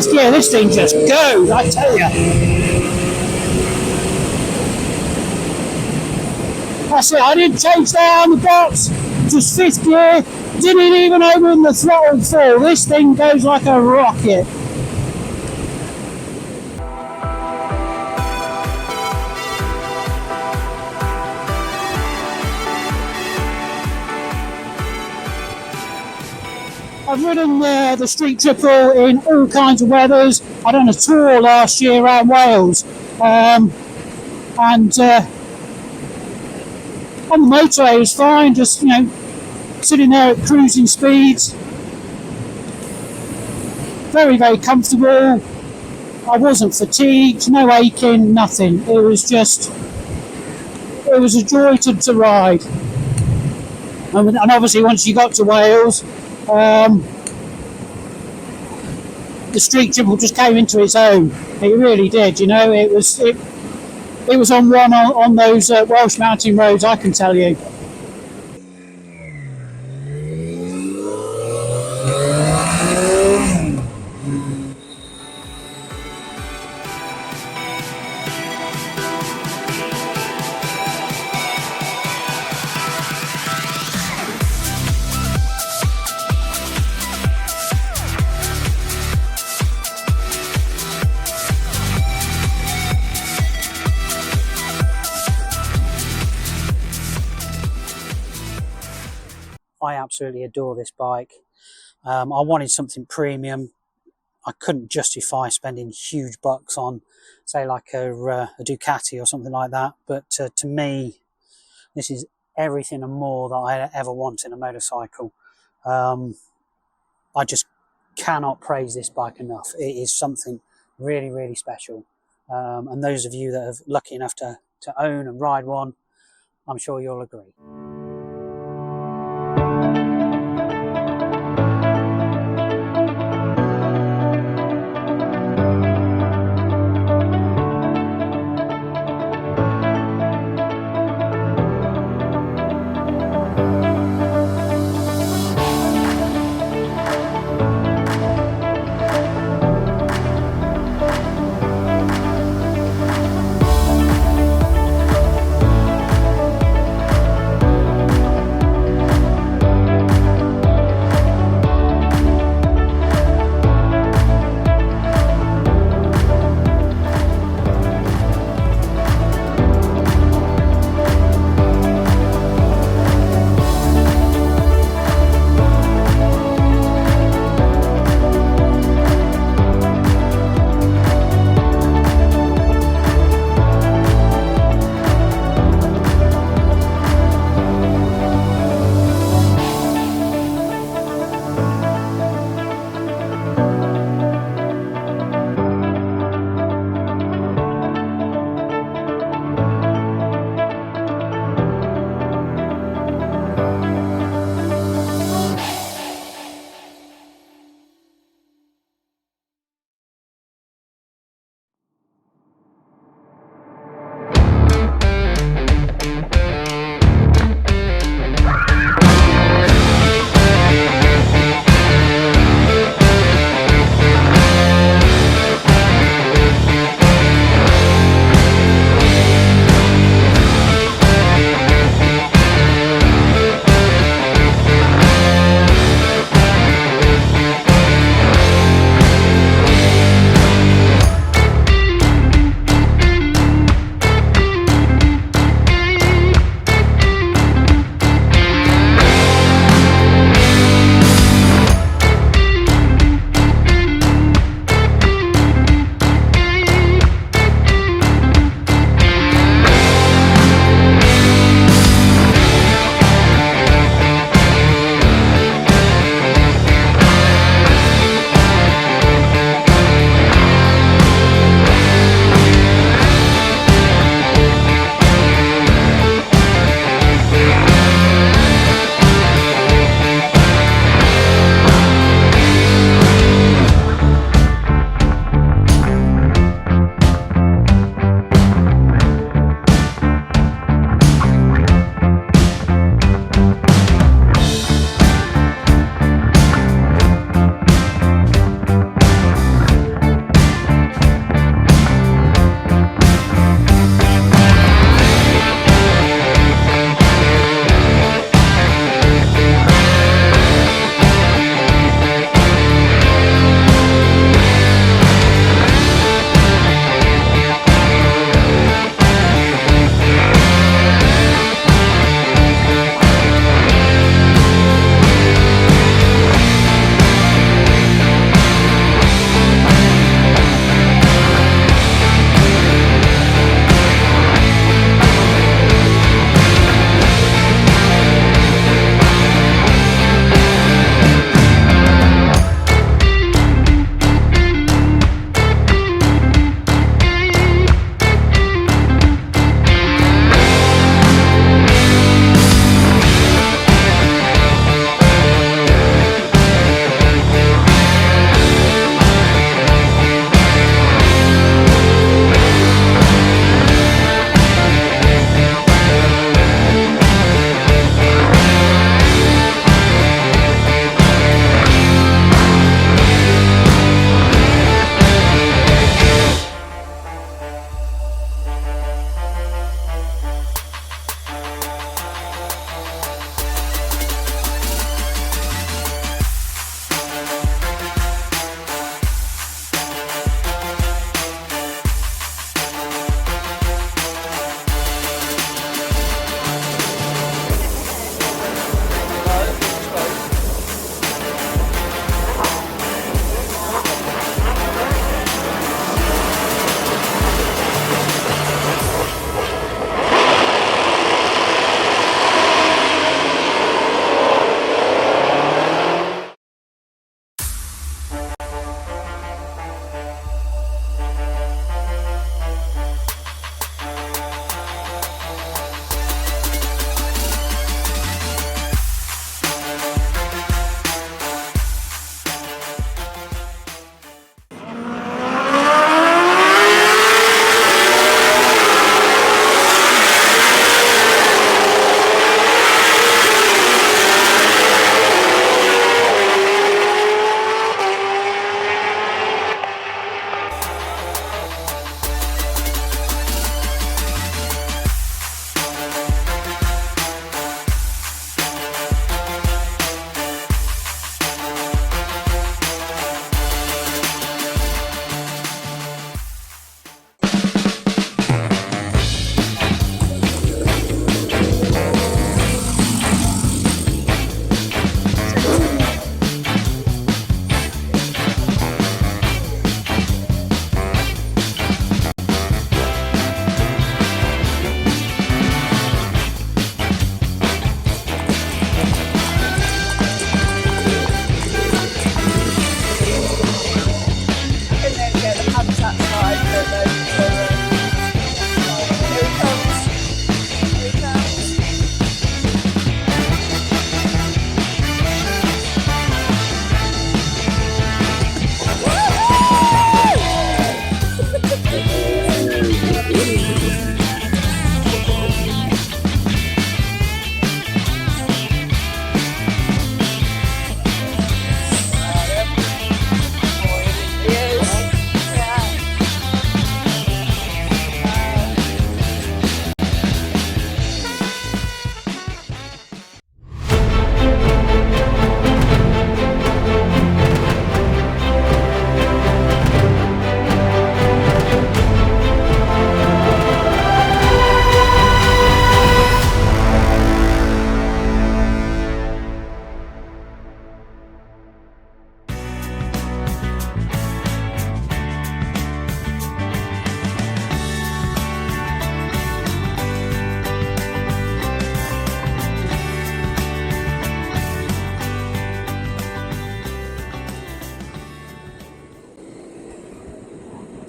fifth gear, this thing just goes, I tell you. That's it, I didn't change that on the box, just fifth gear, didn't even open the throttle full. This thing goes like a rocket. I've ridden the Street Triple in all kinds of weathers. I done a tour last year around Wales, and on the motorway it was fine, just sitting there at cruising speeds. Very, very comfortable. I wasn't fatigued, no aching, nothing. It was a joy to ride. And obviously once you got to Wales, the Street Triple just came into its own. It really did, it was on those Welsh mountain roads, I can tell you. I absolutely adore this bike. I wanted something premium. I couldn't justify spending huge bucks on, say, like a Ducati or something like that. But to me, this is everything and more that I ever want in a motorcycle. I just cannot praise this bike enough. It is something really, really special. And those of you that are lucky enough to own and ride one, I'm sure you'll agree.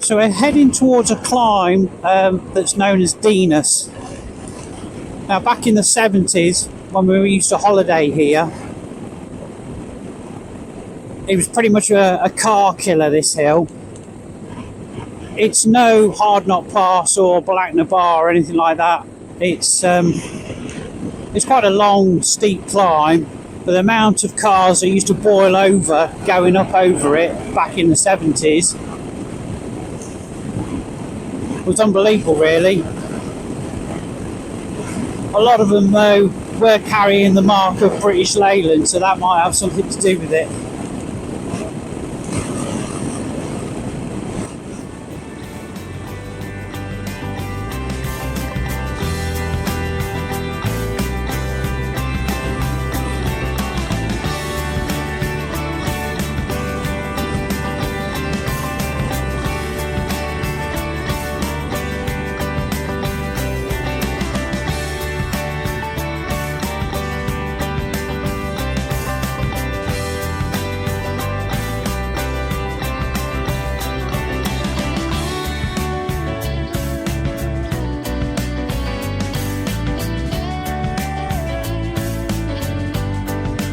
So we're heading towards a climb that's known as Venus. Now back in the 70s, when we used to holiday here, it was pretty much a car killer, this hill. It's no Hard Knot Pass or Blackner Bar or anything like that. It's quite a long, steep climb, but the amount of cars that used to boil over going up over it back in the 70s was unbelievable, really. A lot of them, though, were carrying the mark of British Leyland, so that might have something to do with it.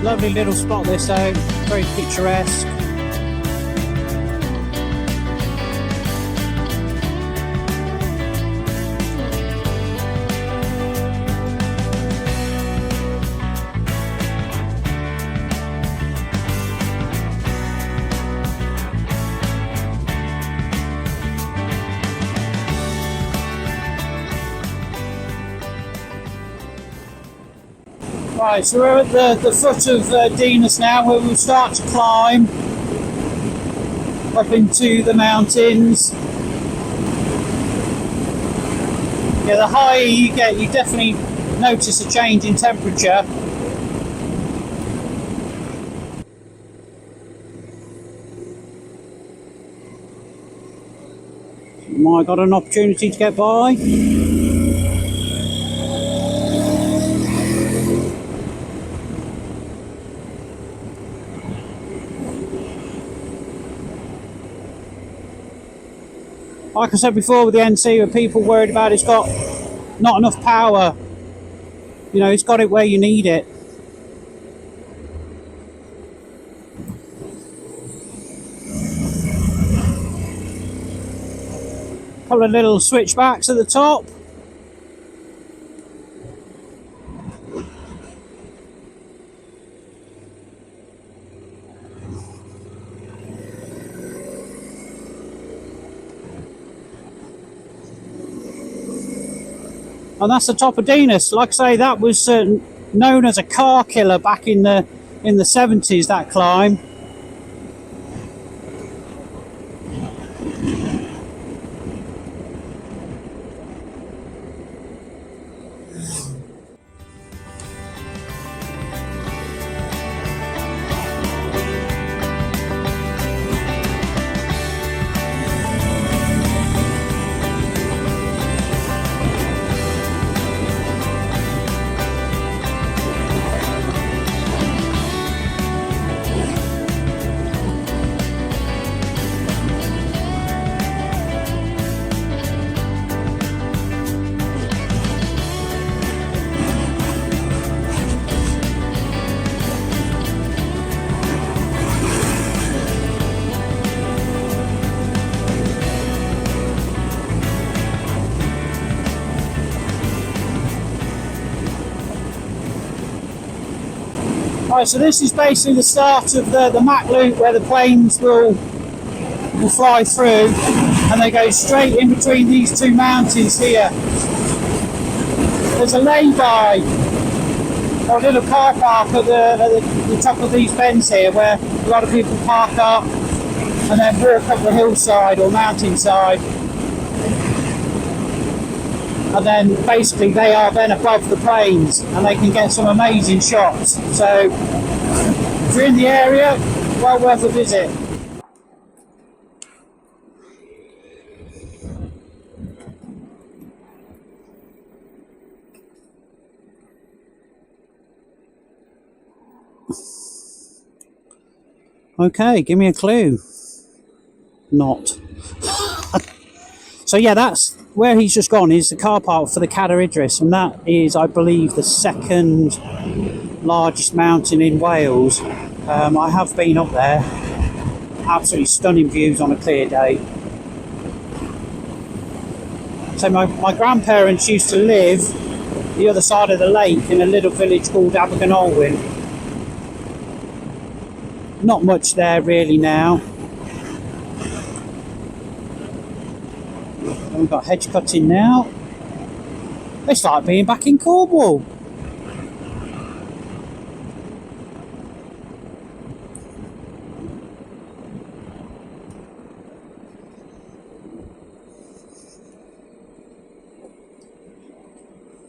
Lovely little spot this though, very picturesque. Right, so we're at the foot of Venus now, where we'll start to climb up into the mountains. Yeah, the higher you get, you definitely notice a change in temperature. Might got an opportunity to get by. Like I said before with the NC, with people worried about it's got not enough power. You know, it's got it where you need it. Couple of little switchbacks at the top. And that's the top of Venus. Like I say, that was known as a car killer back in the 70s, that climb. Right, so this is basically the start of the Mac loop where the planes will fly through, and they go straight in between these two mountains here. There's a lay-by, or a little car park at the top of these bends here, where a lot of people park up and then walk up the hillside or mountainside. And then basically they are then above the plains and they can get some amazing shots. So if you're in the area, well worth a visit. Okay, give me a clue. Not. So yeah, that's where he's just gone, is the car park for the Cadair Idris, and that is, I believe, the second largest mountain in Wales. I have been up there. Absolutely stunning views on a clear day. So my grandparents used to live the other side of the lake in a little village called Abergynolwyn. Not much there really now. And we've got hedge cutting now. It's like being back in Cornwall.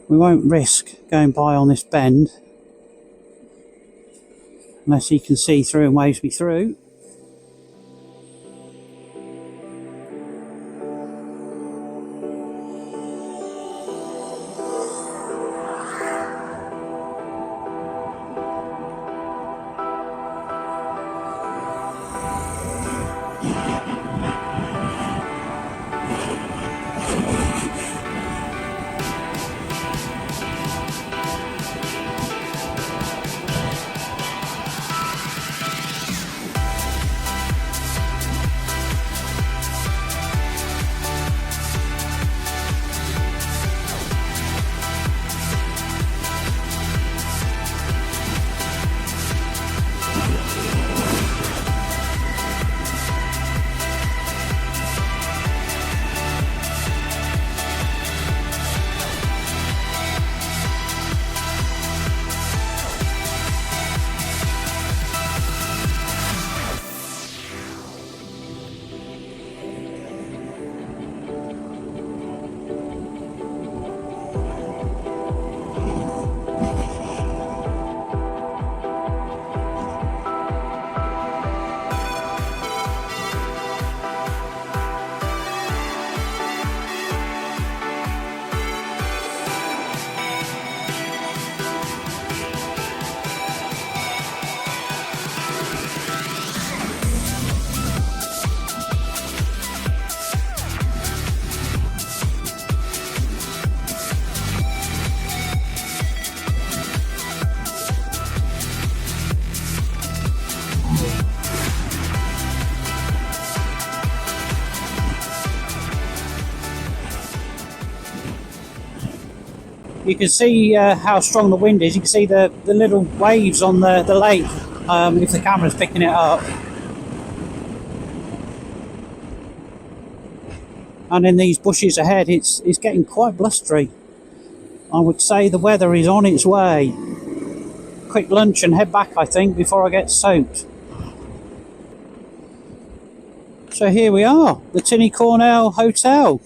We won't risk going by on this bend unless he can see through and waves me through. You can see how strong the wind is. You can see the little waves on the lake if the camera's picking it up. And in these bushes ahead, it's getting quite blustery. I would say the weather is on its way. Quick lunch and head back, I think, before I get soaked. So here we are, the Tinny Cornell Hotel.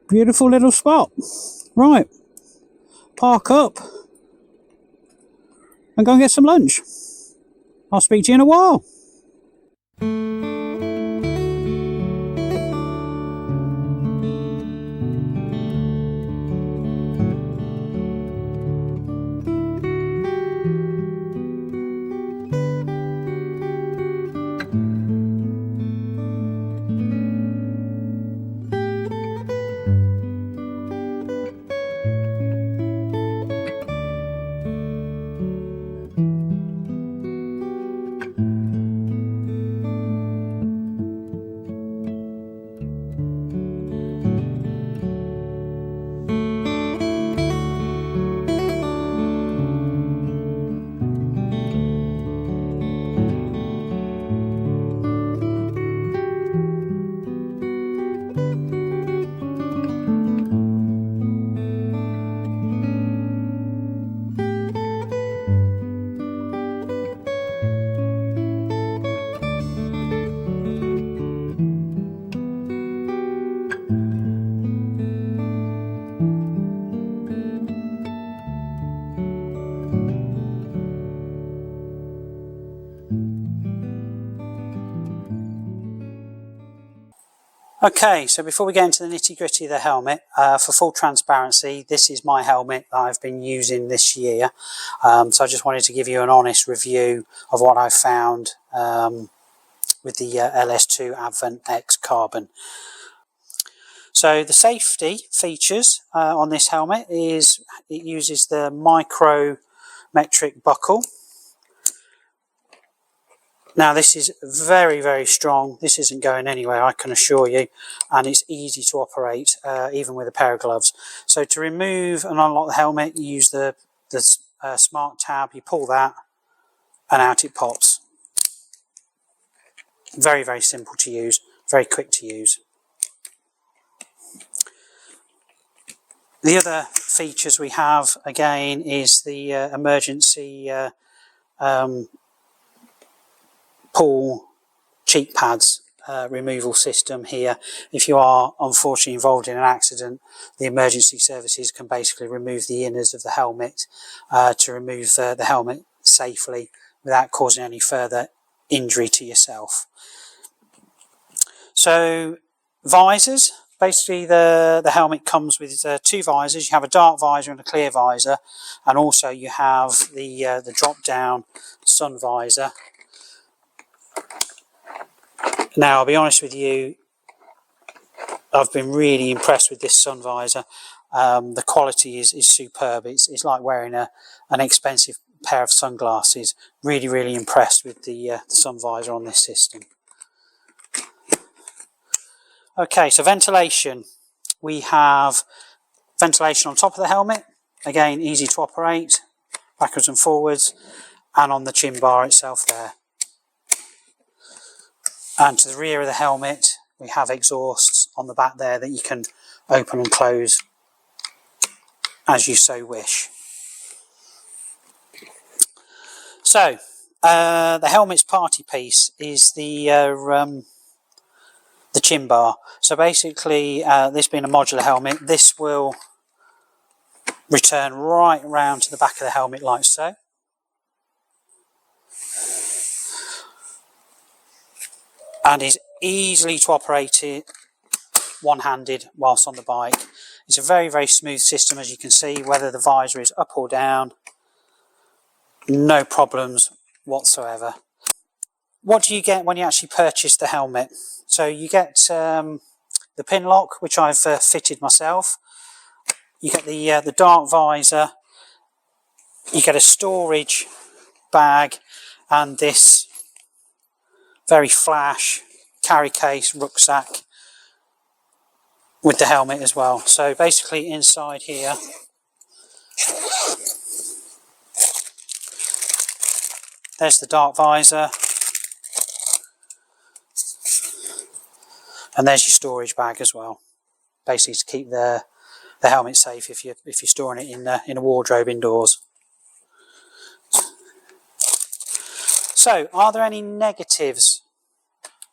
Beautiful little spot. Right, park up and go and get some lunch. I'll speak to you in a while. Okay, so before we get into the nitty gritty of the helmet, for full transparency, this is my helmet that I've been using this year. So I just wanted to give you an honest review of what I found with the LS2 Advant X carbon. So the safety features on this helmet is it uses the micrometric buckle. Now this is very, very strong. This isn't going anywhere, I can assure you, and it's easy to operate even with a pair of gloves. So to remove and unlock the helmet, you use the smart tab, you pull that and out it pops. Very, very simple to use, very quick to use. The other features we have again is the emergency pull cheek pads removal system here. If you are unfortunately involved in an accident, the emergency services can basically remove the innards of the helmet to remove the helmet safely without causing any further injury to yourself. So visors, basically the helmet comes with two visors. You have a dark visor and a clear visor, and also you have the drop down sun visor. Now, I'll be honest with you, I've been really impressed with this sun visor. The quality is superb. It's like wearing an expensive pair of sunglasses. Really, really impressed with the sun visor on this system. Okay, so ventilation. We have ventilation on top of the helmet. Again, easy to operate, backwards and forwards, and on the chin bar itself there. And to the rear of the helmet, we have exhausts on the back there that you can open and close as you so wish. So, the helmet's party piece is the chin bar. So basically, this being a modular helmet, this will return right round to the back of the helmet like so. And is easily to operate it one-handed whilst on the bike. It's a very, very smooth system, as you can see, whether the visor is up or down. No problems whatsoever. What do you get when you actually purchase the helmet? So you get the pin lock, which I've fitted myself. You get the dark visor. You get a storage bag and this very flash carry case rucksack with the helmet as well. So basically inside here there's the dark visor and there's your storage bag as well, basically to keep the helmet safe if you're storing it in a wardrobe indoors. So, are there any negatives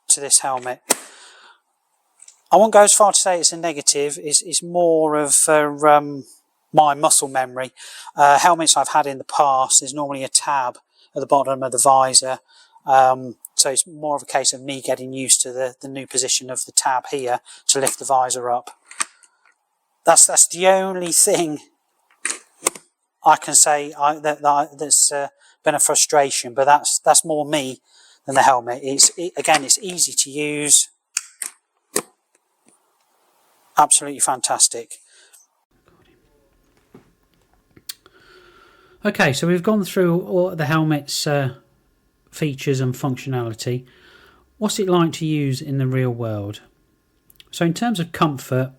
to this helmet? I won't go as far to say it's a negative. It's more of my muscle memory. Helmets I've had in the past, there's normally a tab at the bottom of the visor. So it's more of a case of me getting used to the new position of the tab here to lift the visor up. That's the only thing I can say that's been a frustration, but that's more me than the helmet. Again, it's easy to use, absolutely fantastic. Okay, so we've gone through all the helmet's features and functionality. What's it like to use in the real world? So in terms of comfort,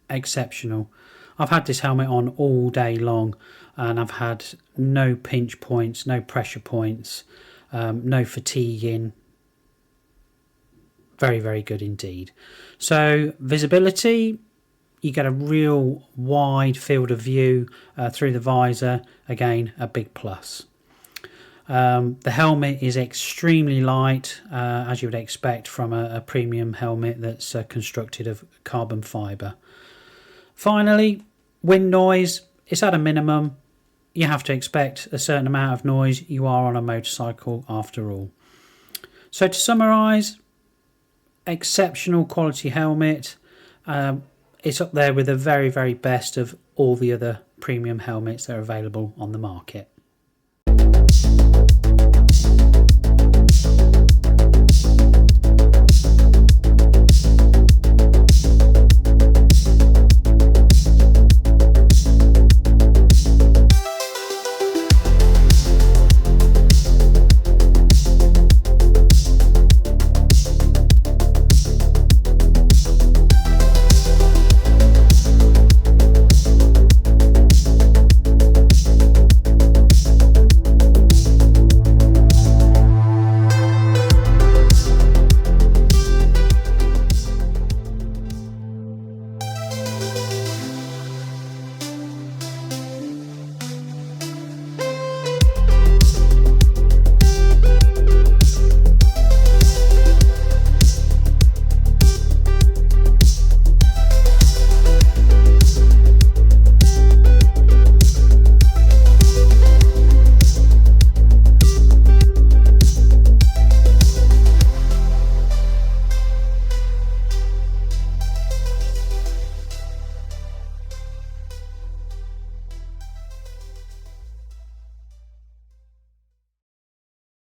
exceptional. I've had this helmet on all day long and I've had no pinch points, no pressure points, no fatiguing. Very, very good indeed. So visibility, you get a real wide field of view through the visor. Again, a big plus. The helmet is extremely light, as you would expect from a premium helmet that's constructed of carbon fibre. Finally, wind noise, it's at a minimum. You have to expect a certain amount of noise. You are on a motorcycle after all. So to summarise, exceptional quality helmet. It's up there with the very, very best of all the other premium helmets that are available on the market.